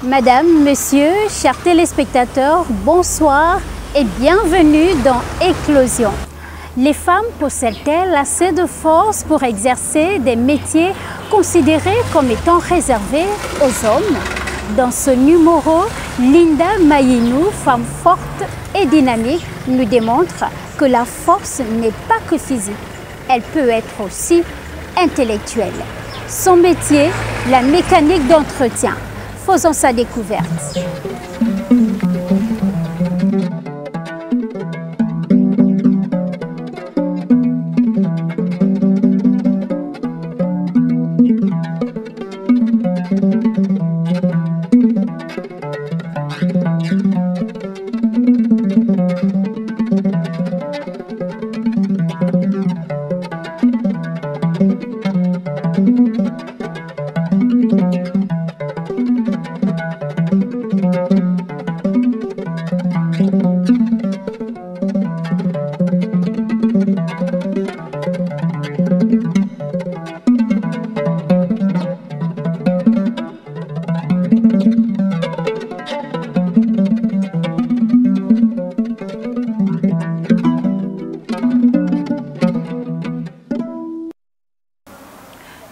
Madame, Monsieur, chers téléspectateurs, bonsoir et bienvenue dans Éclosion. Les femmes possèdent-elles assez de force pour exercer des métiers considérés comme étant réservés aux hommes? Dans ce numéro, Linda Mayinou, femme forte et dynamique, nous démontre que la force n'est pas que physique, elle peut être aussi intellectuelle. Son métier, la mécanique d'entretien. Faisons sa découverte.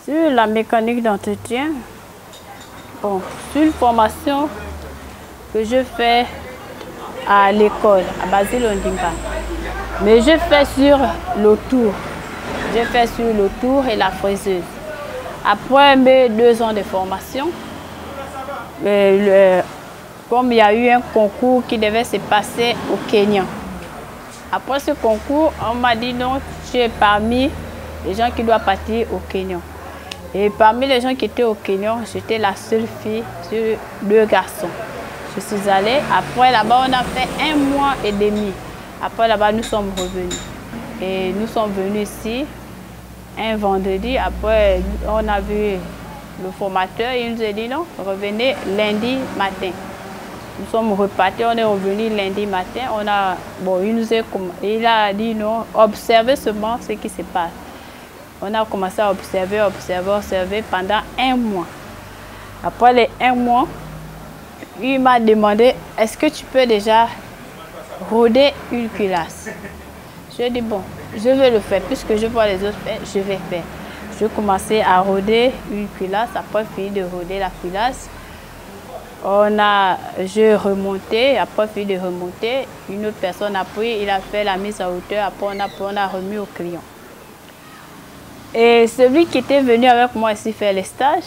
Sur la mécanique d'entretien, bon, c'est une formation que je fais à l'école, à Basile Ondimba. Mais je fais sur le tour. Je fais sur le tour et la fraiseuse. Après mes 2 ans de formation, comme il y a eu un concours qui devait se passer au Kenya. Après ce concours, on m'a dit non, tu es parmi les gens qui doivent partir au Kenya. Et parmi les gens qui étaient au Kenya, j'étais la seule fille sur 2 garçons. Je suis allée. Après, là-bas, on a fait 1 mois et demi. Après, là-bas, nous sommes revenus. Et nous sommes venus ici un vendredi. Après, on a vu le formateur. Il nous a dit non, revenez lundi matin. Nous sommes repartis. On est revenus lundi matin. Il a dit non, observez seulement ce qui se passe. On a commencé à observer pendant 1 mois. Après les 1 mois, il m'a demandé, est-ce que tu peux déjà rôder une culasse? Je lui ai dit, bon, je vais le faire. Puisque je vois les autres faire, je vais faire. Je commençais à rôder une culasse. Après, fini de rôder la culasse, je remontais. Après, fini de remonter, une autre personne a pris, il a fait la mise à hauteur. Après, on a remis au client. Et celui qui était venu avec moi ici faire les stages,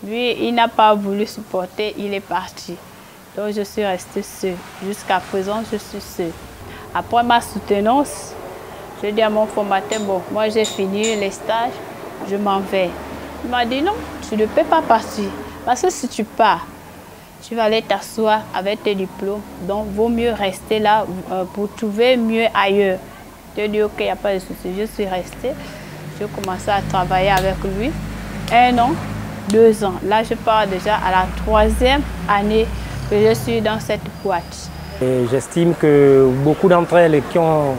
lui, il n'a pas voulu supporter, il est parti. Donc je suis restée seule. Jusqu'à présent, je suis seule. Après ma soutenance, je dis à mon formateur, bon, moi j'ai fini les stages, je m'en vais. Il m'a dit non, tu ne peux pas partir. Parce que si tu pars, tu vas aller t'asseoir avec tes diplômes. Donc, vaut mieux rester là pour trouver mieux ailleurs. Je lui ai dit, ok, il n'y a pas de souci. Je suis restée. J'ai commencé à travailler avec lui 1 an, 2 ans. Là, je pars déjà à la 3e année que je suis dans cette boîte. J'estime que beaucoup d'entre elles qui ont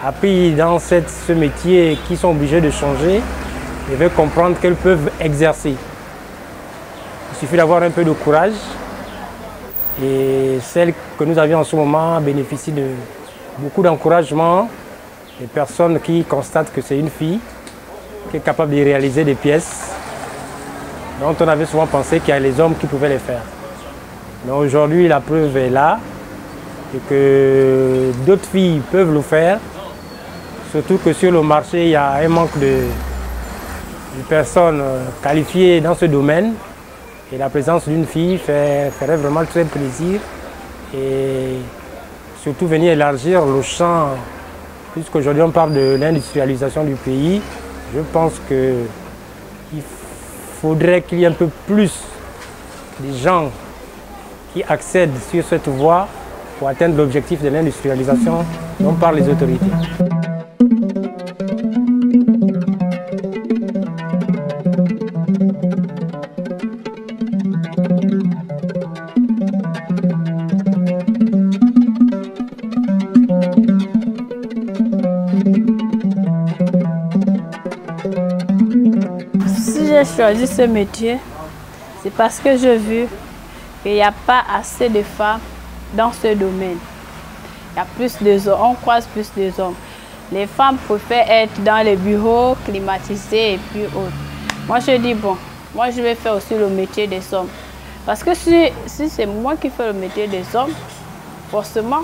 appris dans ce métier, qui sont obligées de changer, devaient comprendre qu'elles peuvent exercer. Il suffit d'avoir un peu de courage. Et celle que nous avions en ce moment bénéficie de beaucoup d'encouragement. Les personnes qui constatent que c'est une fille qui est capable de réaliser des pièces dont on avait souvent pensé qu'il y a les hommes qui pouvaient les faire. Mais aujourd'hui, la preuve est là et que d'autres filles peuvent le faire, surtout que sur le marché, il y a un manque de personnes qualifiées dans ce domaine et la présence d'une fille ferait vraiment très plaisir et surtout venir élargir le champ Puisqu'aujourd'hui on parle de l'industrialisation du pays, je pense qu'il faudrait qu'il y ait un peu plus de gens qui accèdent sur cette voie pour atteindre l'objectif de l'industrialisation dont parlent les autorités. Si j'ai choisi ce métier, c'est parce que j'ai vu qu'il n'y a pas assez de femmes dans ce domaine. Il y a plus de hommes, on croise plus de hommes. Les femmes préfèrent être dans les bureaux climatisés et puis autres. Moi je dis bon, moi je vais faire aussi le métier des hommes. Parce que si c'est moi qui fais le métier des hommes, forcément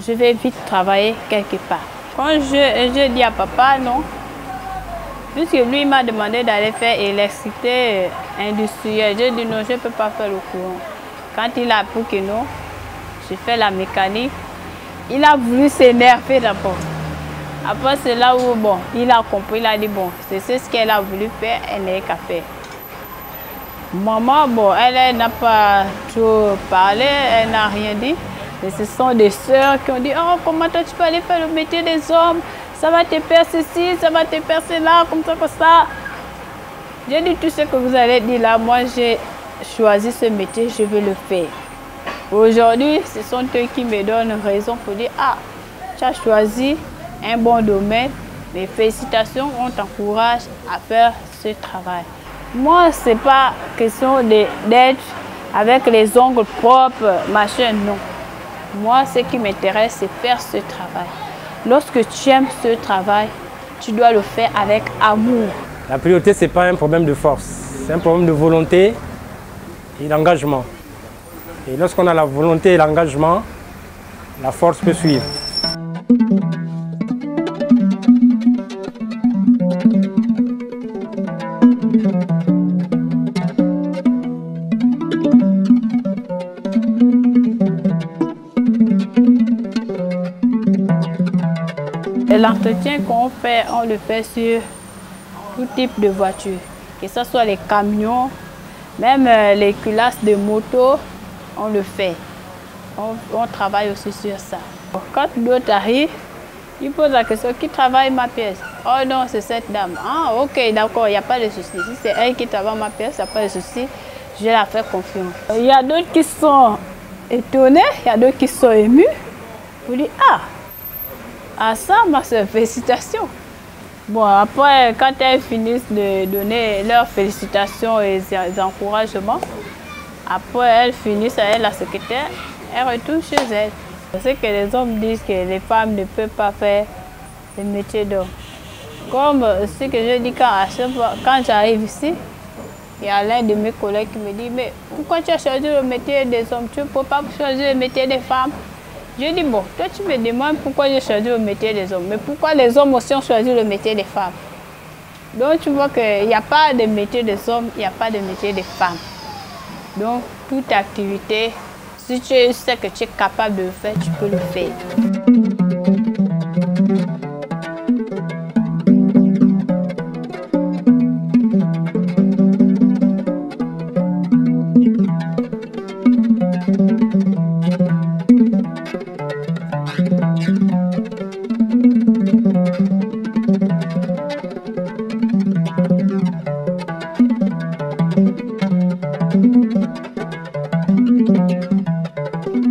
je vais vite travailler quelque part. Quand je dis à papa non, puisque lui m'a demandé d'aller faire électricité industrielle, j'ai dit non, je ne peux pas faire le courant. Quand il a appris que non, je fais la mécanique. Il a voulu s'énerver d'abord. Après c'est là où bon, il a compris, il a dit bon, c'est ce qu'elle a voulu faire, elle n'est qu'à faire. Maman, bon, elle n'a pas trop parlé, elle n'a rien dit. Mais ce sont des sœurs qui ont dit, oh, comment toi tu peux aller faire le métier des hommes? Ça va te faire ceci, ça va te faire cela, comme ça. J'ai dit tout ce que vous allez dire là, moi j'ai choisi ce métier, je vais le faire. Aujourd'hui, ce sont eux qui me donnent raison pour dire, ah, tu as choisi un bon domaine, mes félicitations, on t'encourage à faire ce travail. Moi, ce n'est pas question d'être avec les ongles propres, machin, non. Moi, ce qui m'intéresse, c'est faire ce travail. Lorsque tu aimes ce travail, tu dois le faire avec amour. La priorité, ce n'est pas un problème de force, c'est un problème de volonté et d'engagement. Et lorsqu'on a la volonté et l'engagement, la force peut suivre. L'entretien qu'on fait, on le fait sur tout type de voiture, que ce soit les camions, même les culasses de moto, on le fait. On travaille aussi sur ça. Quand l'autre arrive, il pose la question, qui travaille ma pièce? Oh non, c'est cette dame. Ah ok, d'accord, il n'y a pas de souci. Si c'est elle qui travaille ma pièce, il n'y a pas de souci, je vais la faire confiance. Il y a d'autres qui sont étonnés, il y a d'autres qui sont émus. Vous dites, ah ça, ma soeur, félicitations. Bon, après, quand elles finissent de donner leurs félicitations et les encouragements, après elles finissent avec la secrétaire, elles retournent chez elles. Je sais que les hommes disent que les femmes ne peuvent pas faire le métier d'homme. Comme ce que je dis quand j'arrive ici, il y a l'un de mes collègues qui me dit, mais pourquoi tu as choisi le métier des hommes? Tu ne peux pas choisir le métier des femmes? Je dis, bon, toi tu me demandes pourquoi j'ai choisi le métier des hommes, mais pourquoi les hommes aussi ont choisi le métier des femmes? Donc tu vois qu'il n'y a pas de métier des hommes, il n'y a pas de métier des femmes. Donc toute activité, si tu sais que tu es capable de le faire, tu peux le faire.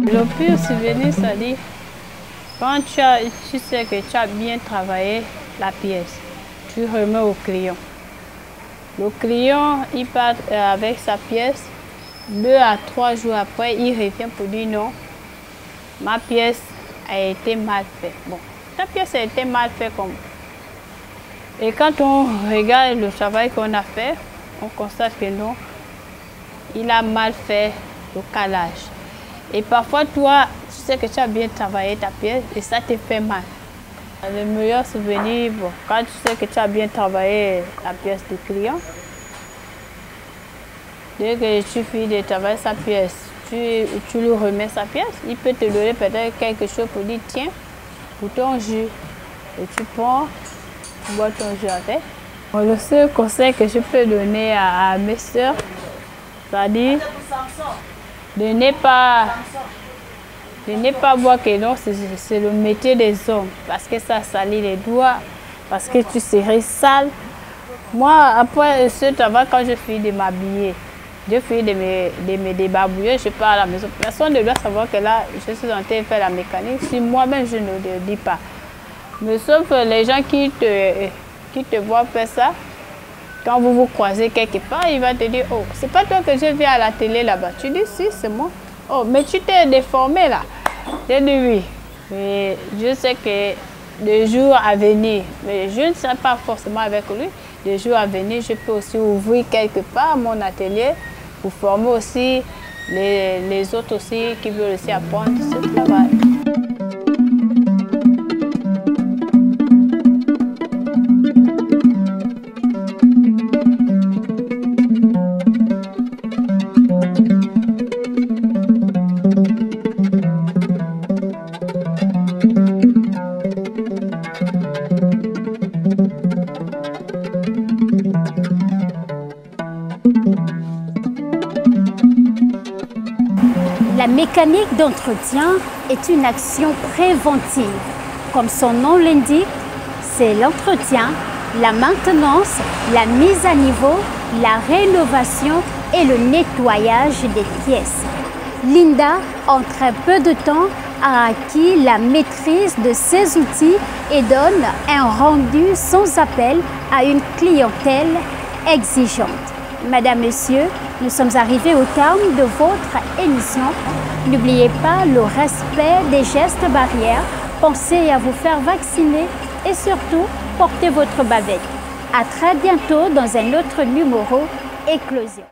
Le pire souvenir, ça dit, quand tu sais que tu as bien travaillé la pièce, tu remets au client. Le client, il part avec sa pièce, 2 à 3 jours après, il revient pour dire non, ma pièce a été mal faite. Bon, ta pièce a été mal faite comme. Et quand on regarde le travail qu'on a fait, on constate que non, il a mal fait le calage. Et parfois, toi, tu sais que tu as bien travaillé ta pièce et ça te fait mal. Le meilleur souvenir, bon, quand tu sais que tu as bien travaillé la pièce du client, dès que tu finis de travailler sa pièce, tu lui remets sa pièce, il peut te donner peut-être quelque chose pour dire, tiens, pour ton jus. et tu prends, tu bois ton jus avec. Le seul conseil que je peux donner à mes soeurs, c'est-à-dire de ne pas boire que non, c'est le métier des hommes, parce que ça salit les doigts, parce que tu serais sale. Moi, après ce travail, quand je finis de m'habiller, je finis de me débarbouiller, je pars à la maison. Personne ne doit savoir que là, je suis en train de faire la mécanique. Si moi-même, je ne le dis pas. Mais sauf les gens qui te voient faire ça, quand vous vous croisez quelque part, il va te dire, oh, c'est pas toi que je viens à la télé là-bas. Tu dis, si, c'est moi. Oh, mais tu t'es déformé là. Je dis oui. Mais je sais que les jours à venir, mais je ne serai pas forcément avec lui. Les jours à venir, je peux aussi ouvrir quelque part mon atelier pour former aussi les autres aussi qui veulent aussi apprendre ce travail. La mécanique d'entretien est une action préventive. Comme son nom l'indique, c'est l'entretien, la maintenance, la mise à niveau, la rénovation et le nettoyage des pièces. Linda, en très peu de temps, a acquis la maîtrise de ses outils et donne un rendu sans appel à une clientèle exigeante. Madame, Monsieur, nous sommes arrivés au terme de votre émission. N'oubliez pas le respect des gestes barrières. Pensez à vous faire vacciner et surtout, portez votre bavette. À très bientôt dans un autre numéro Éclosion.